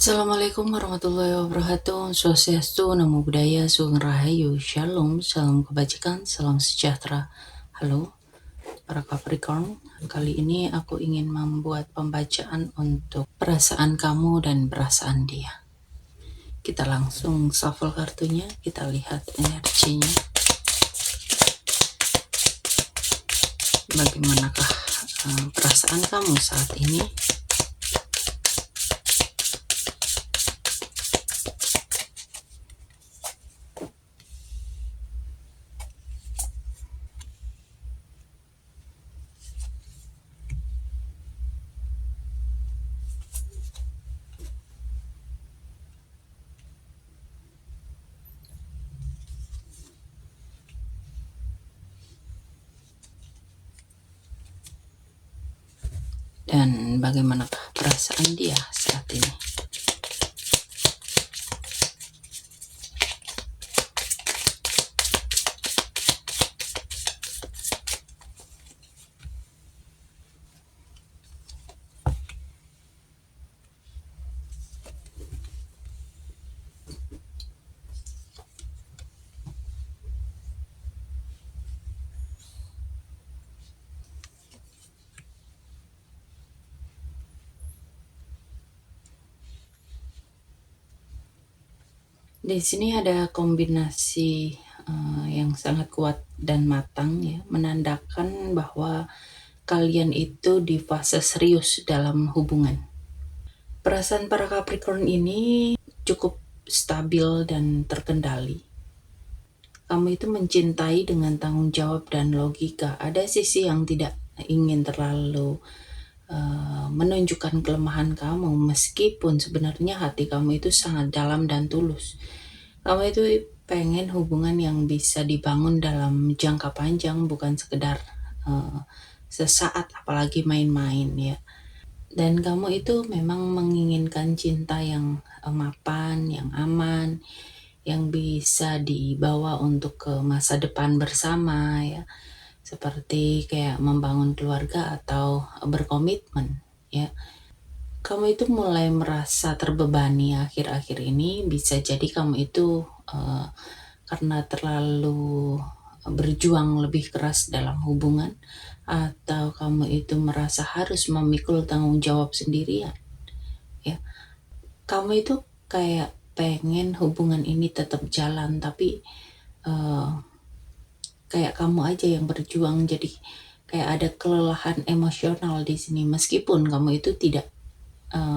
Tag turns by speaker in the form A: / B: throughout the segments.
A: Assalamualaikum warahmatullahi wabarakatuh. Swastiastu, Namo Buddhaya, Sugeng Rahayu, Shalom, salam kebajikan, salam sejahtera. Halo, para Capricorn. Kali ini aku ingin membuat pembacaan untuk perasaan kamu dan perasaan dia. Kita langsung shuffle kartunya, kita lihat energinya. Bagaimanakah perasaan kamu saat ini? Dan bagaimanakah perasaan dia saat ini? Di sini ada kombinasi yang sangat kuat dan matang ya, menandakan bahwa kalian itu di fase serius dalam hubungan. Perasaan para Capricorn ini cukup stabil dan terkendali. Kamu itu mencintai dengan tanggung jawab dan logika. Ada sisi yang tidak ingin terlalu menunjukkan kelemahan kamu, meskipun sebenarnya hati kamu itu sangat dalam dan tulus. Kamu itu pengen hubungan yang bisa dibangun dalam jangka panjang, bukan sekedar sesaat, apalagi main-main ya. Dan kamu itu memang menginginkan cinta yang mapan, yang aman, yang bisa dibawa untuk ke masa depan bersama ya, seperti kayak membangun keluarga atau berkomitmen ya. Kamu itu mulai merasa terbebani akhir-akhir ini. Bisa jadi kamu itu karena terlalu berjuang lebih keras dalam hubungan, atau kamu itu merasa harus memikul tanggung jawab sendirian ya. Kamu itu kayak pengen hubungan ini tetap jalan, tapi kayak kamu aja yang berjuang, jadi kayak ada kelelahan emosional di sini, meskipun kamu itu tidak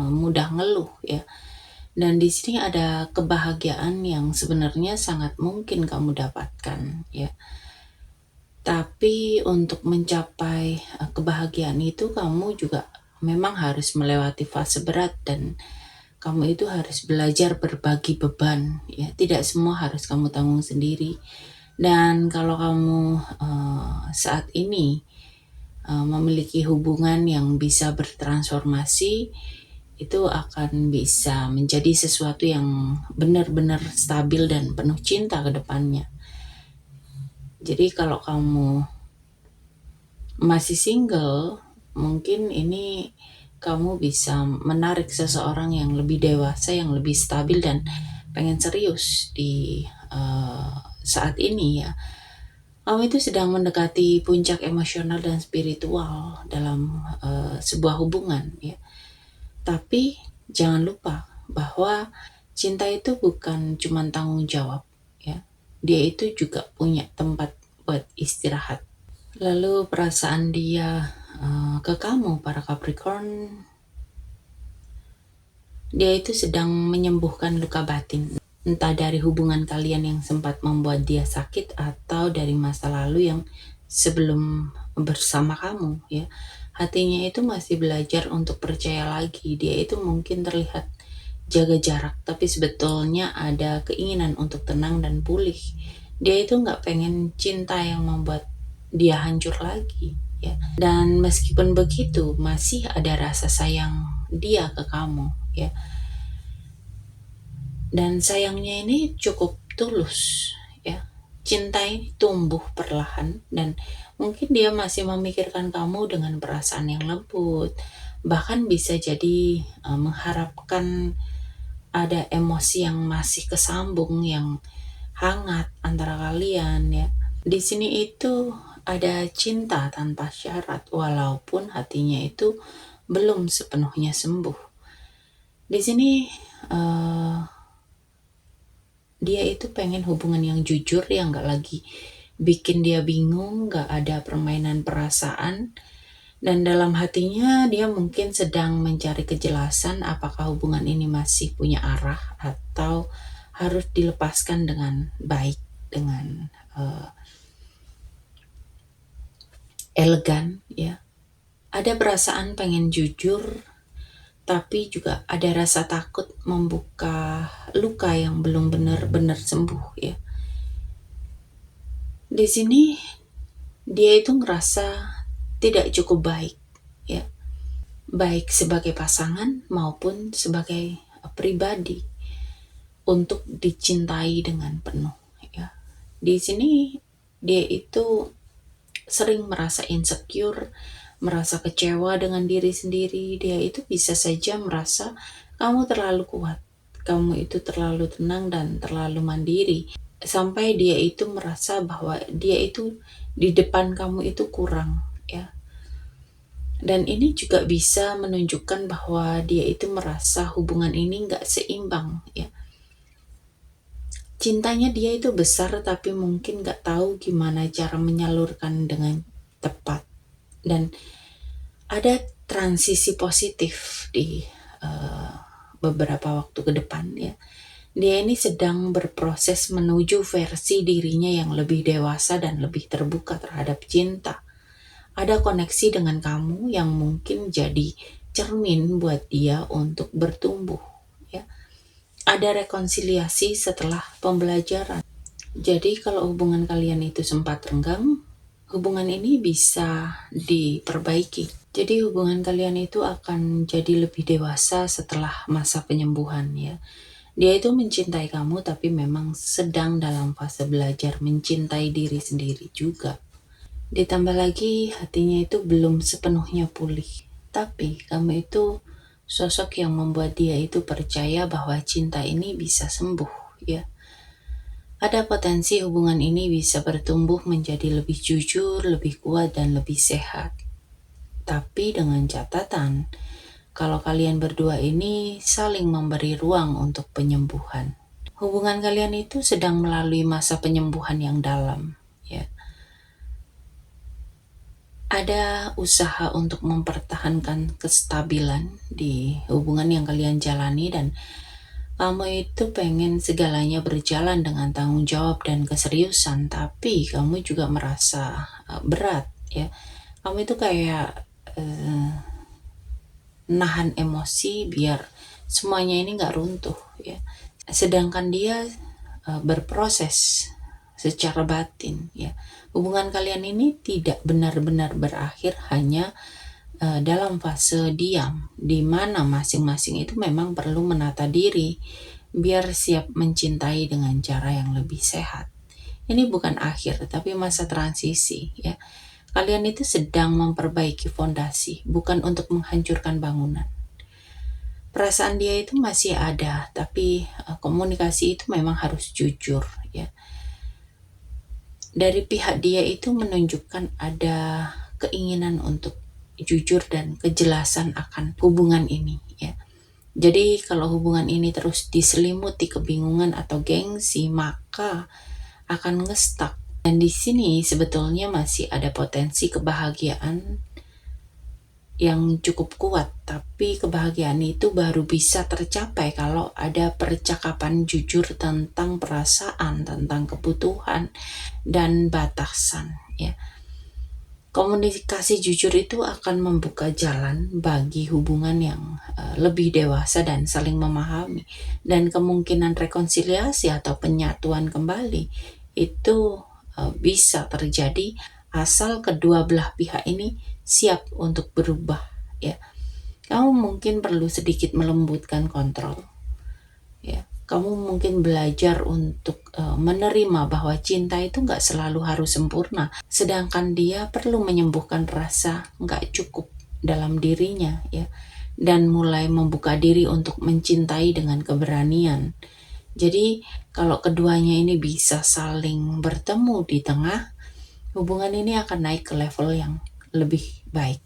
A: mudah ngeluh ya. Dan di sini ada kebahagiaan yang sebenarnya sangat mungkin kamu dapatkan ya. Tapi untuk mencapai kebahagiaan itu, kamu juga memang harus melewati fase berat, dan kamu itu harus belajar berbagi beban ya. Tidak semua harus kamu tanggung sendiri. Dan kalau kamu saat ini memiliki hubungan yang bisa bertransformasi, itu akan bisa menjadi sesuatu yang benar-benar stabil dan penuh cinta ke depannya. Jadi kalau kamu masih single, mungkin ini kamu bisa menarik seseorang yang lebih dewasa, yang lebih stabil, dan pengen serius di saat ini ya. Kamu itu sedang mendekati puncak emosional dan spiritual dalam sebuah hubungan ya. Tapi jangan lupa bahwa cinta itu bukan cuma tanggung jawab ya. Dia itu juga punya tempat buat istirahat. Lalu perasaan dia ke kamu, para Capricorn, dia itu sedang menyembuhkan luka batin. Entah dari hubungan kalian yang sempat membuat dia sakit, atau dari masa lalu yang sebelum bersama kamu ya. Hatinya itu masih belajar untuk percaya lagi. Dia itu mungkin terlihat jaga jarak, tapi sebetulnya ada keinginan untuk tenang dan pulih. Dia itu nggak pengen cinta yang membuat dia hancur lagi ya. Dan meskipun begitu, masih ada rasa sayang dia ke kamu ya. Dan sayangnya ini cukup tulus ya. Cinta ini tumbuh perlahan, dan mungkin dia masih memikirkan kamu dengan perasaan yang lembut, bahkan bisa jadi mengharapkan ada emosi yang masih kesambung, yang hangat antara kalian ya. Di sini itu ada cinta tanpa syarat, walaupun hatinya itu belum sepenuhnya sembuh. Di sini dia itu pengen hubungan yang jujur, yang gak lagi bikin dia bingung, gak ada permainan perasaan. Dan dalam hatinya dia mungkin sedang mencari kejelasan apakah hubungan ini masih punya arah atau harus dilepaskan dengan baik, dengan elegan ya. Ada perasaan pengen jujur, tapi juga ada rasa takut membuka luka yang belum benar-benar sembuh ya. Di sini dia itu ngerasa tidak cukup baik ya, baik sebagai pasangan maupun sebagai pribadi untuk dicintai dengan penuh ya. Di sini dia itu sering merasa insecure, merasa kecewa dengan diri sendiri. Dia itu bisa saja merasa kamu terlalu kuat, kamu itu terlalu tenang dan terlalu mandiri, sampai dia itu merasa bahwa dia itu di depan kamu itu kurang ya. Dan ini juga bisa menunjukkan bahwa dia itu merasa hubungan ini gak seimbang ya. Cintanya dia itu besar, tapi mungkin gak tahu gimana cara menyalurkan dengan tepat. Dan ada transisi positif di beberapa waktu ke depan ya. Dia ini sedang berproses menuju versi dirinya yang lebih dewasa dan lebih terbuka terhadap cinta. Ada koneksi dengan kamu yang mungkin jadi cermin buat dia untuk bertumbuh ya. Ada rekonsiliasi setelah pembelajaran. Jadi kalau hubungan kalian itu sempat renggang, hubungan ini bisa diperbaiki. Jadi hubungan kalian itu akan jadi lebih dewasa setelah masa penyembuhan ya. Dia itu mencintai kamu, tapi memang sedang dalam fase belajar mencintai diri sendiri juga. Ditambah lagi hatinya itu belum sepenuhnya pulih. Tapi kamu itu sosok yang membuat dia itu percaya bahwa cinta ini bisa sembuh ya. Ada potensi hubungan ini bisa bertumbuh menjadi lebih jujur, lebih kuat, dan lebih sehat. Tapi dengan catatan, kalau kalian berdua ini saling memberi ruang untuk penyembuhan. Hubungan kalian itu sedang melalui masa penyembuhan yang dalam ya. Ada usaha untuk mempertahankan kestabilan di hubungan yang kalian jalani, dan kamu itu pengen segalanya berjalan dengan tanggung jawab dan keseriusan, tapi kamu juga merasa berat ya. Kamu itu kayak nahan emosi biar semuanya ini gak runtuh ya. Sedangkan dia berproses secara batin ya. Hubungan kalian ini tidak benar-benar berakhir hanya dalam fase diam, di mana masing-masing itu memang perlu menata diri biar siap mencintai dengan cara yang lebih sehat. Ini bukan akhir, tapi masa transisi ya. Kalian itu sedang memperbaiki fondasi, bukan untuk menghancurkan bangunan. Perasaan dia itu masih ada, tapi komunikasi itu memang harus jujur ya. Dari pihak dia itu menunjukkan ada keinginan untuk jujur dan kejelasan akan hubungan ini ya. Jadi kalau hubungan ini terus diselimuti kebingungan atau gengsi, maka akan ngestak. Dan di sini sebetulnya masih ada potensi kebahagiaan yang cukup kuat, tapi kebahagiaan itu baru bisa tercapai kalau ada percakapan jujur tentang perasaan, tentang kebutuhan, dan batasan ya. Komunikasi jujur itu akan membuka jalan bagi hubungan yang lebih dewasa dan saling memahami, dan kemungkinan rekonsiliasi atau penyatuan kembali itu bisa terjadi asal kedua belah pihak ini siap untuk berubah ya. Kamu mungkin perlu sedikit melembutkan kontrol ya. Kamu mungkin belajar untuk menerima bahwa cinta itu gak selalu harus sempurna, sedangkan dia perlu menyembuhkan rasa gak cukup dalam dirinya ya. dan mulai membuka diri untuk mencintai dengan keberanian. Jadi kalau keduanya ini bisa saling bertemu di tengah, hubungan ini akan naik ke level yang lebih baik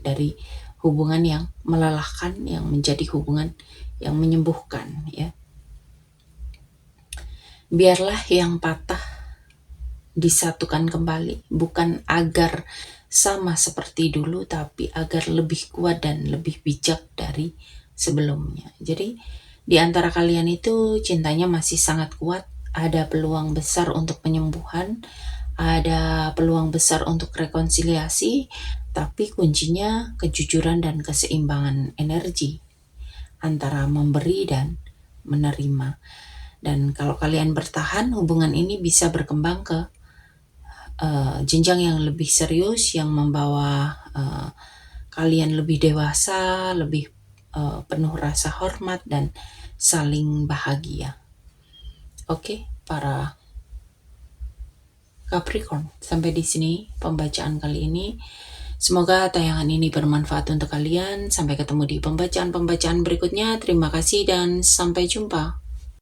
A: dari hubungan yang melelahkan, yang menjadi hubungan yang menyembuhkan, ya. Biarlah yang patah disatukan kembali, bukan agar sama seperti dulu, tapi agar lebih kuat dan lebih bijak dari sebelumnya. Jadi di antara kalian itu cintanya masih sangat kuat, ada peluang besar untuk penyembuhan, ada peluang besar untuk rekonsiliasi, tapi kuncinya kejujuran dan keseimbangan energi antara memberi dan menerima. Dan kalau kalian bertahan, hubungan ini bisa berkembang ke jenjang yang lebih serius, yang membawa kalian lebih dewasa, lebih penuh rasa hormat dan saling bahagia. Oke, para Capricorn, sampai di sini pembacaan kali ini. Semoga tayangan ini bermanfaat untuk kalian. Sampai ketemu di pembacaan-pembacaan berikutnya. Terima kasih dan sampai jumpa.